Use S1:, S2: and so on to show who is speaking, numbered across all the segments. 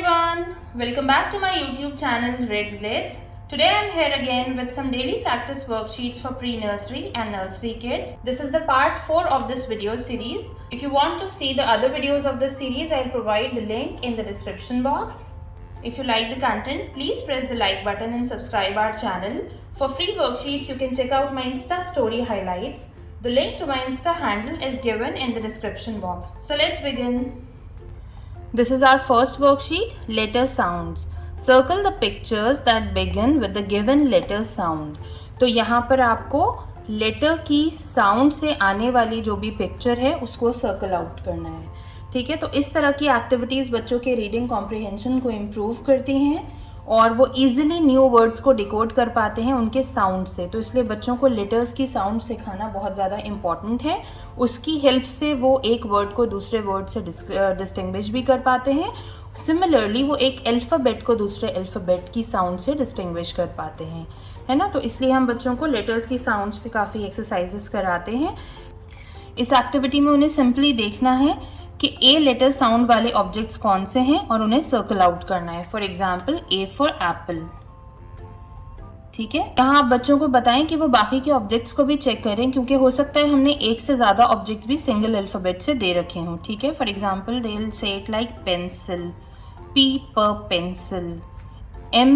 S1: everyone, welcome back to my YouTube channel Red's Glades. Today I am here again with some daily practice worksheets for pre-nursery and nursery kids. This is the part 4 of this video series. If you want to see the other videos of this series, I will provide the link in the description box. If you like the content, please press the like button and subscribe our channel. For free worksheets, you can check out my Insta story highlights. The link to my Insta handle is given in the description box. So let's begin. This is our first worksheet, letter sounds. Circle the pictures that begin with the given letter sound. तो यहाँ पर आपको letter की sound से आने वाली जो भी पिक्चर है उसको सर्कल आउट करना है. ठीक है, तो इस तरह की एक्टिविटीज़ बच्चों के रीडिंग कॉम्प्रिहेंशन को इम्प्रूव करती हैं और वो इजीली न्यू वर्ड्स को डिकोड कर पाते हैं उनके साउंड से. तो इसलिए बच्चों को लेटर्स की साउंड सिखाना बहुत ज़्यादा इम्पॉर्टेंट है. उसकी हेल्प से वो एक वर्ड को दूसरे वर्ड से डिस्टिंग्विश भी कर पाते हैं. सिमिलरली वो एक अल्फ़ाबेट को दूसरे अल्फ़ाबेट की साउंड से डिस्टिंग्विश कर पाते हैं, है ना. तो इसलिए हम बच्चों को लेटर्स की साउंड्स पे काफ़ी एक्सरसाइजेस कराते हैं. इस एक्टिविटी में उन्हें सिंपली देखना है कि ए लेटर साउंड वाले ऑब्जेक्ट्स कौन से हैं और उन्हें सर्कल आउट करना है. For example A for Apple. ठीक है, यहाँ आप बच्चों को बताएं कि वो बाकी के ऑब्जेक्ट्स को भी चेक करें, क्योंकि हो सकता है हमने एक से ज़्यादा ऑब्जेक्ट्स भी सिंगल अल्फ़ाबेट से दे रखे हों. ठीक है, for example they will say it like pencil, P पर पेंसिल, एम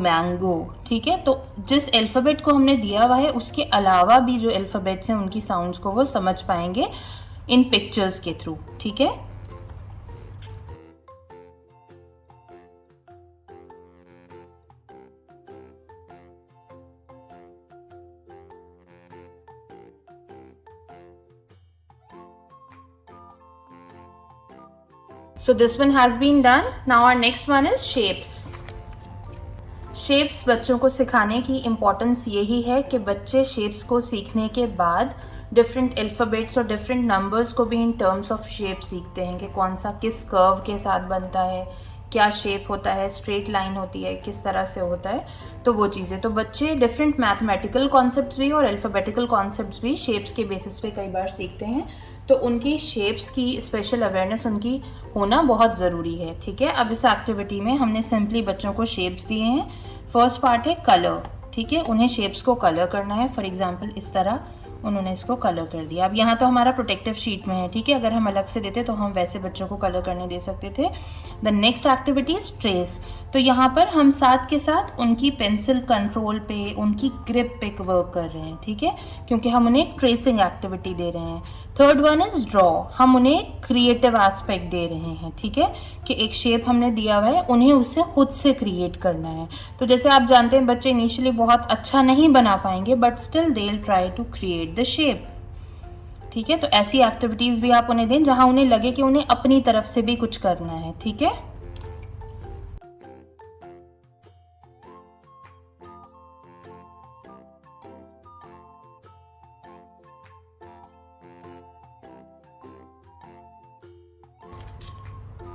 S1: मैंगो. ठीक है, तो जिस अल्फ़ाबेट को हमने दिया हुआ है उसके अलावा भी जो अल्फ़ाबेट्स हैं उनकी साउंड्स को वो समझ पाएंगे इन पिक्चर्स के थ्रू. ठीक है, so this one has been done. Now our next one is shapes. Shapes बच्चों को सिखाने की इम्पॉर्टेंस यही है कि बच्चे शेप्स को सीखने के बाद डिफरेंट अल्फ़ाबेट्स और डिफरेंट नंबर्स को भी इन टर्म्स ऑफ शेप सीखते हैं कि कौन सा किस कर्व के साथ बनता है, क्या शेप होता है, स्ट्रेट लाइन होती है, किस तरह से होता है. तो वो चीज़ें, तो बच्चे डिफरेंट मैथमेटिकल कॉन्सेप्ट्स भी और अल्फ़ाबेटिकल कॉन्सेप्ट्स भी शेप्स के बेसिस पे कई बार सीखते हैं. तो उनकी शेप्स की स्पेशल अवेयरनेस उनकी होना बहुत ज़रूरी है. ठीक है, अब इस एक्टिविटी में हमने सिंपली बच्चों को शेप्स दिए हैं. फर्स्ट पार्ट है कलर. ठीक है, उन्हें शेप्स को कलर करना है. फॉर एग्जांपल इस तरह उन्होंने इसको कलर कर दिया. अब यहाँ तो हमारा प्रोटेक्टिव शीट में है. ठीक है, अगर हम अलग से देते तो हम वैसे बच्चों को कलर करने दे सकते थे. The next activity is trace. तो यहाँ पर हम साथ के साथ उनकी पेंसिल कंट्रोल पे, उनकी ग्रिप पे वर्क कर रहे हैं. ठीक है, क्योंकि हम उन्हें ट्रेसिंग एक्टिविटी दे रहे हैं. Third one is draw. हम उन्हें क्रिएटिव एस्पेक्ट दे रहे हैं. ठीक है, कि एक शेप हमने दिया हुआ है, उन्हें उससे खुद से क्रिएट करना है. तो जैसे आप जानते हैं बच्चे इनिशियली बहुत अच्छा नहीं बना पाएंगे, but still they will try to create the shape. ठीक है, तो ऐसी एक्टिविटीज भी आप उन्हें दें जहां उन्हें लगे कि उन्हें अपनी तरफ से भी कुछ करना है. ठीक है,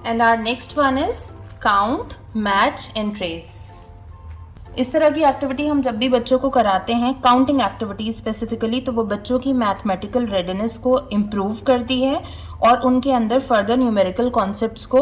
S1: and our next one is count, match and trace. इस तरह की एक्टिविटी हम जब भी बच्चों को कराते हैं, काउंटिंग एक्टिविटीज स्पेसिफिकली, तो वो बच्चों की मैथमेटिकल रेडीनेस को इम्प्रूव करती है और उनके अंदर फर्दर न्यूमेरिकल कॉन्सेप्ट्स को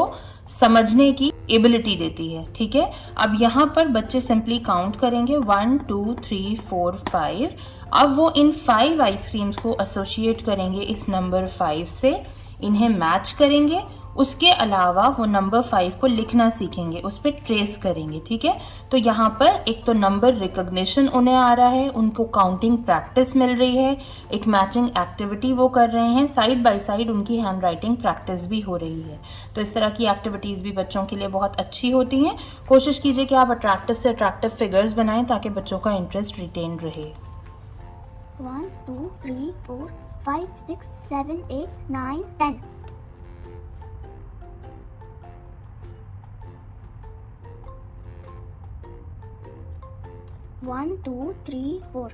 S1: समझने की एबिलिटी देती है. ठीक है, अब यहाँ पर बच्चे सिंपली काउंट करेंगे 1 2 3 4 5. अब वो इन 5 आइसक्रीम्स को एसोसिएट करेंगे इस नंबर 5 से, इन्हें मैच करेंगे. उसके अलावा वो नंबर 5 को लिखना सीखेंगे, उस पर ट्रेस करेंगे. ठीक है, तो यहाँ पर एक तो नंबर रिकग्निशन उन्हें आ रहा है, उनको काउंटिंग प्रैक्टिस मिल रही है, एक मैचिंग एक्टिविटी वो कर रहे हैं, साइड बाय साइड उनकी हैंड राइटिंग प्रैक्टिस भी हो रही है. तो इस तरह की एक्टिविटीज़ भी बच्चों के लिए बहुत अच्छी होती हैं. कोशिश कीजिए कि आप अट्रैक्टिव से अट्रैक्टिव फिगर्स बनाएं ताकि बच्चों का इंटरेस्ट रिटेन रहे.
S2: 1 2 3 4 5 6 7 8 9 10. 1 2 3 4.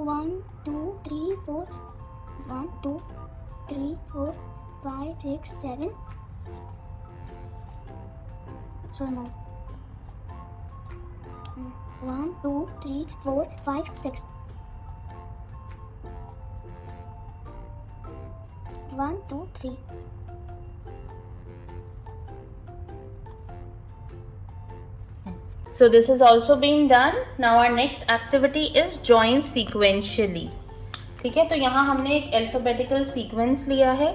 S2: 1 2 3 4. 1 2 3 4 5 6 7. Sorry, mom. 1 2 3 4 5 6. 1 2 3.
S1: So this is also being done. Now our next activity is join sequentially. ठीक है, तो यहाँ हमने एक अल्फाबेटिकल सीक्वेंस लिया है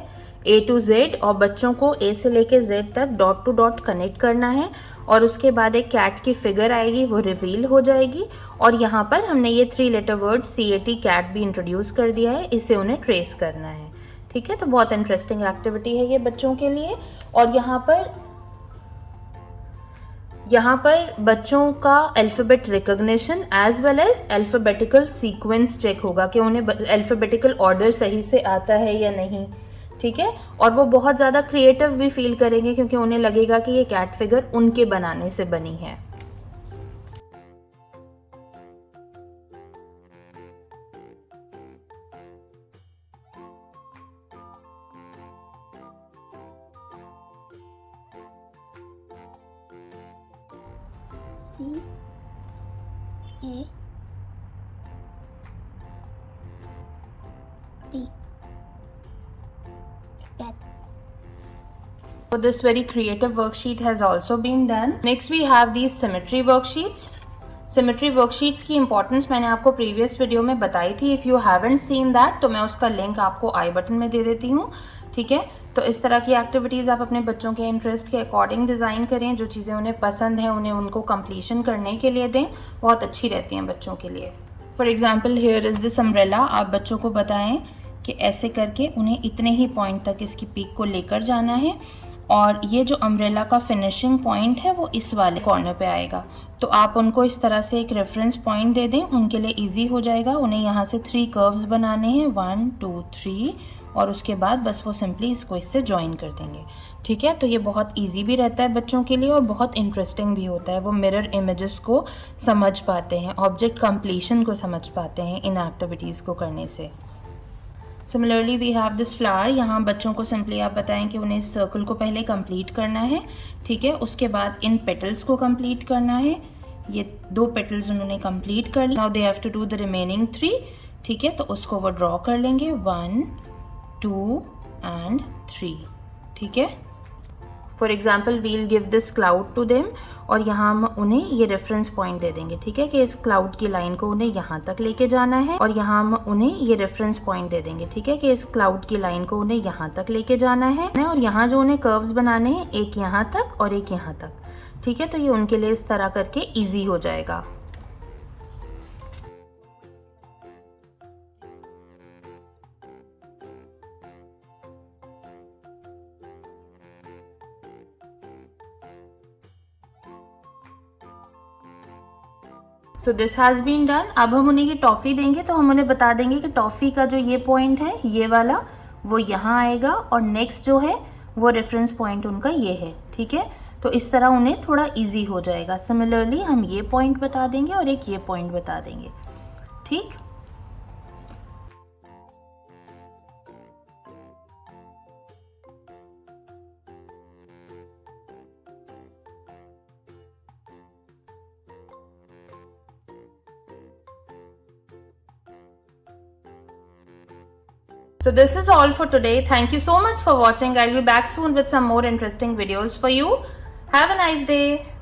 S1: A to Z और बच्चों को A से लेके Z तक डॉट टू डॉट कनेक्ट करना है और उसके बाद एक कैट की फिगर आएगी, वो रिवील हो जाएगी और यहाँ पर हमने ये 3 लेटर वर्ड CAT कैट भी इंट्रोड्यूस कर दिया है, इसे उन्हें ट्रेस करना है. ठीक है, तो बहुत इंटरेस्टिंग एक्टिविटी है ये बच्चों के लिए. और यहाँ पर बच्चों का alphabet recognition as well as alphabetical sequence check होगा कि उन्हें अल्फ़ाबेटिकल ऑर्डर सही से आता है या नहीं. ठीक है, और वो बहुत ज़्यादा क्रिएटिव भी फील करेंगे क्योंकि उन्हें लगेगा कि ये कैट फिगर उनके बनाने से बनी है.
S2: C A T. Cat.
S1: So this very creative worksheet has also been done. Next we have these symmetry worksheets. Symmetry worksheets की importance मैंने आपको previous video में बताई थी. If you haven't seen that तो मैं उसका link आपको I button में दे देती हूँ. ठीक है, तो इस तरह की एक्टिविटीज़ आप अपने बच्चों के इंटरेस्ट के अकॉर्डिंग डिज़ाइन करें. जो चीज़ें उन्हें पसंद हैं उन्हें उनको कंप्लीशन करने के लिए दें, बहुत अच्छी रहती हैं बच्चों के लिए. For example here is this umbrella. आप बच्चों को बताएं कि ऐसे करके उन्हें इतने ही पॉइंट तक इसकी पीक को लेकर जाना है और ये जो अम्ब्रेला का फिनिशिंग पॉइंट है वो इस वाले कॉर्नर पे आएगा. तो आप उनको इस तरह से एक रेफरेंस पॉइंट दे दें, उनके लिए ईजी हो जाएगा. उन्हें यहाँ से 3 कर्व्स बनाने हैं, 1 2 3, और उसके बाद बस वो सिंपली इसको इससे ज्वाइन कर देंगे. ठीक है, तो ये बहुत इजी भी रहता है बच्चों के लिए और बहुत इंटरेस्टिंग भी होता है. वो मिरर इमेजेस को समझ पाते हैं, ऑब्जेक्ट कंप्लीशन को समझ पाते हैं इन एक्टिविटीज़ को करने से. Similarly we have this flower. यहाँ बच्चों को सिंपली आप बताएं कि उन्हें इस सर्कल को पहले कंप्लीट करना है. ठीक है, उसके बाद इन पेटल्स को कंप्लीट करना है. ये 2 पेटल्स उन्होंने कंप्लीट कर ली. Now they have to do the remaining 3. ठीक है, तो उसको वो ड्रॉ कर लेंगे, 1 2 and 3. ठीक है, for example we'll give this cloud to them और यहाँ हम उन्हें ये रेफरेंस पॉइंट दे देंगे. ठीक है, कि इस क्लाउड की लाइन को उन्हें यहाँ तक लेके जाना है और यहाँ हम उन्हें ये रेफरेंस पॉइंट दे देंगे. ठीक है, कि इस क्लाउड की लाइन को उन्हें यहाँ तक लेके जाना है और यहाँ जो उन्हें कर्व्स बनाने हैं, एक यहाँ तक और एक यहाँ तक. ठीक है, तो ये उनके लिए इस तरह करके ईजी हो जाएगा. So this has been done. अब हम उन्हें ये टॉफ़ी देंगे तो हम उन्हें बता देंगे कि टॉफ़ी का जो ये पॉइंट है, ये वाला, वो यहाँ आएगा और नेक्स्ट जो है वो रेफरेंस पॉइंट उनका ये है. ठीक है, तो इस तरह उन्हें थोड़ा इजी हो जाएगा. सिमिलरली हम ये पॉइंट बता देंगे और एक ये पॉइंट बता देंगे. ठीक, so this is all for today. Thank you so much for watching. I'll be back soon with some more interesting videos for you. Have a nice day.